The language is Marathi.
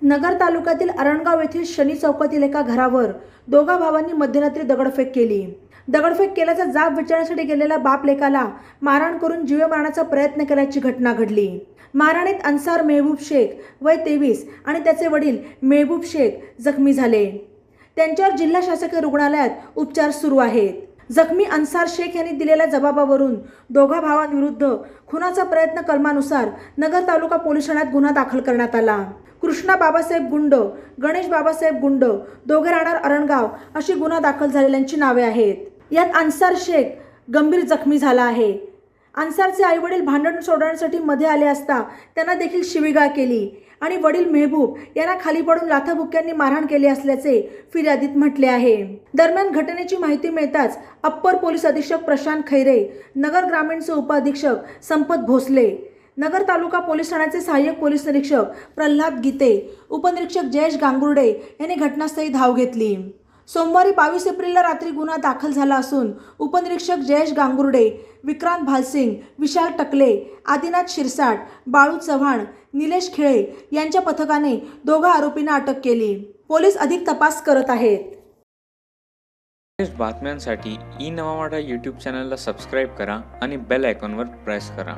नगर तालुक्यातील अरणगाव येथील शनी चौकातील एका घरावर दोघा भावांनी मध्यरात्री दगडफेक केली। दगडफेक केल्याचा जाब विचारण्यासाठी गेलेल्या बाप लेकाला मारहाण करून जीवे मारण्याचा प्रयत्न केल्याची घटना घडली। मारहाणीत अन्सार मेहबूब शेख वय 23 आणि त्याचे वडील मेहबूब शेख जखमी झाले। त्यांच्यावर जिल्हा शासकीय रुग्णालयात उपचार सुरू आहेत। जखमी अन्सार शेख यांनी दिलेल्या जबाबावरून दोघा भावांविरुद्ध खुनाचा प्रयत्न कलमानुसार नगर तालुका पोलीस ठाण्यात गुन्हा दाखल करण्यात आला। कृष्णा बाबासाहेब गुंड, गणेश बाबासाहेब गुंड, दोघे राहणार अरणगाव अशी गुन्हा दाखल झालेल्यांची नावे आहेत। यात अन्सार शेख गंभीर जखमी झाला आहे। अन्सारचे आईवडील भांडण सोडवण्यासाठी मध्ये आले असता त्यांना देखील शिवीगाळ केली आणि वडील मेहबूब यांना खाली पडून लाथाबुक्क्यांनी मारहाण केली असल्याचे फिर्यादीत म्हटले आहे। दरम्यान घटनेची माहिती मिळताच अप्पर पोलीस अधीक्षक प्रशांत खैरे, नगर ग्रामीणचे उपअधीक्षक संपत भोसले, नगर तालुका पोलीस ठाण्याचे सहाय्यक पोलीस निरीक्षक प्रल्हाद गीते, उपनिरीक्षक जयेश गांगुर्डे यांनी घटनास्थळी धाव घेतली। सोमवारी 22 एप्रिलला रात्री गुन्हा दाखल झाला असून उपनिरीक्षक जयेश गांगुर्डे, विक्रांत भालसिंग, विशाल टकले, आदिनाथ शिरसाट, बाळू चव्हाण, निलेश खिळे यांच्या पथकाने दोघा आरोपींना अटक केली। पोलीस अधिक तपास करत आहेत। बातम्यांसाठी ई नवा मराठा यूट्यूब चॅनलला सबस्क्राईब करा आणि बेल आयकॉनवर प्रेस करा।